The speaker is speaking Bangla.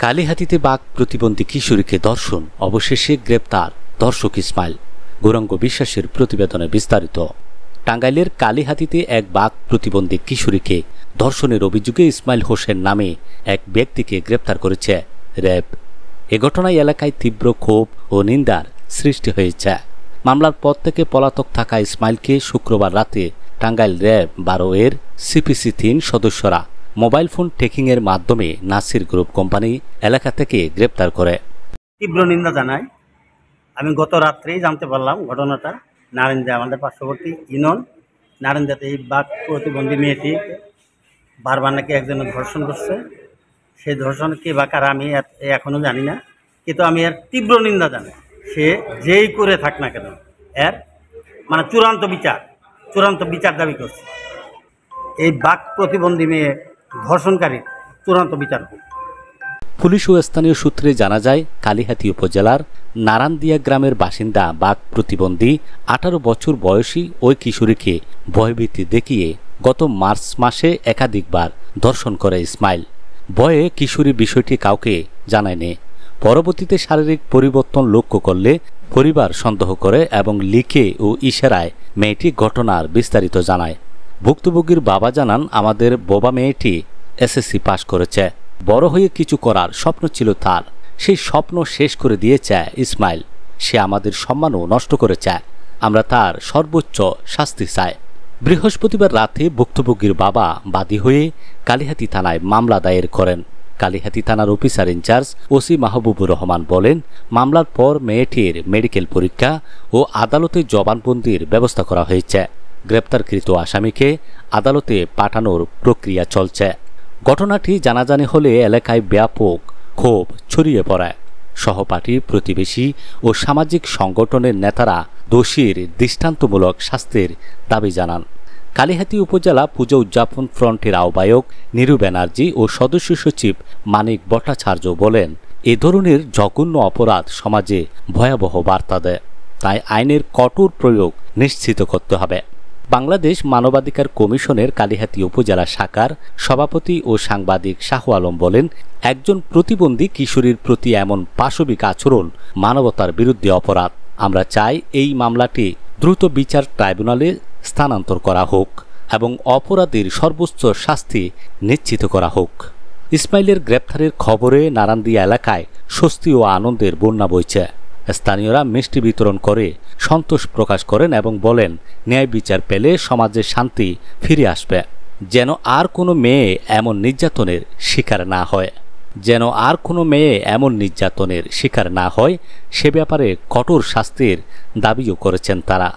কালিহাতীতে বাঘ প্রতিবন্ধী কিশোরীকে ধর্ষণ, অবশেষে গ্রেপ্তার ধর্ষক ইসমাইল। গৌরাঙ্গ বিশ্বাসের প্রতিবেদনে বিস্তারিত। টাঙ্গাইলের কালিহাতীতে এক বাঘ প্রতিবন্ধী কিশোরীকে ধর্ষণের অভিযোগে ইসমাইল হোসেন নামে এক ব্যক্তিকে গ্রেপ্তার করেছে র্যাব। এ ঘটনায় এলাকায় তীব্র ক্ষোভ ও নিন্দার সৃষ্টি হয়েছে। মামলার পর থেকে পলাতক থাকা ইসমাইলকে শুক্রবার রাতে টাঙ্গাইল র্যাব 12 এর সিপিসি 3 সদস্যরা মোবাইল ফোন ট্র্যাকিংয়ের মাধ্যমে নাসির গ্রুপ কোম্পানি এলাকা থেকে গ্রেপ্তার করে। তীব্র নিন্দা জানাই। আমি গত রাত্রেই জানতে পারলাম ঘটনাটা। নারিন্দা আমাদের পার্শ্ববর্তী ইউনিয়ন নারিন্দাতে এই বাঘ প্রতিবন্ধী মেয়েটি বারবার নাকি একজনের ধর্ষণ করছে। সেই ধর্ষণ কে বা কারা আমি এখনও জানি না, কিন্তু আমি এর তীব্র নিন্দা জানাই। সে যেই করে থাক না কেন, এর মানে চূড়ান্ত বিচার দাবি করছে। এই বাঘ প্রতিবন্ধী মেয়ে ধর্ষণকারী চূড়ান্ত বিচার হোক। পুলিশ ও স্থানীয় সূত্রে জানা যায়, কালিহাতী উপজেলার নারান্দিয়া গ্রামের বাসিন্দা বাঘ প্রতিবন্ধী 18 বছর বয়সী ওই কিশোরীকে ভয়ভীতি দেখিয়ে গত মার্চ মাসে একাধিকবার ধর্ষণ করে ইসমাইল। ভয়ে কিশোরী বিষয়টি কাউকে জানায়নি। পরবর্তীতে শারীরিক পরিবর্তন লক্ষ্য করলে পরিবার সন্দেহ করে এবং লিখে ও ইশারায় মেয়েটি ঘটনার বিস্তারিত জানায়। ভুক্তভোগীর বাবা জানান, আমাদের বোবা মেয়েটি এসএসসি পাশ করেছে, বড় হয়ে কিছু করার স্বপ্ন ছিল তার। সেই স্বপ্ন শেষ করে দিয়েছে ইসমাইল। সে আমাদের সম্মানও নষ্ট করেছে। আমরা তার সর্বোচ্চ শাস্তি চাই। বৃহস্পতিবার রাতে ভুক্তভোগীর বাবা বাদী হয়ে কালিহাতী থানায় মামলা দায়ের করেন। কালিহাতী থানার officer in charge OC Mahbubur Rahman বলেন, মামলার পর মেয়েটির মেডিকেল পরীক্ষা ও আদালতে জবানবন্দির ব্যবস্থা করা হয়েছে। গ্রেপ্তারকৃত আসামিকে আদালতে পাঠানোর প্রক্রিয়া চলছে। ঘটনাটি জানাজানি হলে এলাকায় ব্যাপক ক্ষোভ ছড়িয়ে পড়ে। সহপাঠী, প্রতিবেশী ও সামাজিক সংগঠনের নেতারা দোষীর দৃষ্টান্তমূলক শাস্তির দাবি জানান। কালিহাতী উপজেলা পূজা উদযাপন ফ্রন্টের আহ্বায়ক নিরু ব্যানার্জি ও সদস্য সচিব মানিক ভট্টাচার্য বলেন, এ ধরনের জঘন্য অপরাধ সমাজে ভয়াবহ বার্তা দেয়। তাই আইনের কঠোর প্রয়োগ নিশ্চিত করতে হবে। বাংলাদেশ মানবাধিকার কমিশনের কালিহাতী উপজেলা শাখার সভাপতি ও সাংবাদিক শাহ আলম বলেন, একজন প্রতিবন্ধী কিশোরীর প্রতি এমন পাশবিক আচরণ মানবতার বিরুদ্ধে অপরাধ। আমরা চাই এই মামলাটি দ্রুত বিচার ট্রাইব্যুনালে স্থানান্তর করা হোক এবং অপরাধীর সর্বোচ্চ শাস্তি নিশ্চিত করা হোক। ইসমাইলের গ্রেপ্তারের খবরে নারান্দিয়া এলাকায় স্বস্তি ও আনন্দের বন্যা বইছে। স্থানীয়রা মিষ্টি বিতরণ করে সন্তোষ প্রকাশ করেন এবং বলেন, ন্যায় বিচার পেলে সমাজে শান্তি ফিরে আসবে। যেন আর কোনো মেয়ে এমন নির্যাতনের শিকার না হয় সে ব্যাপারে কঠোর শাস্তির দাবিও করেছেন তারা।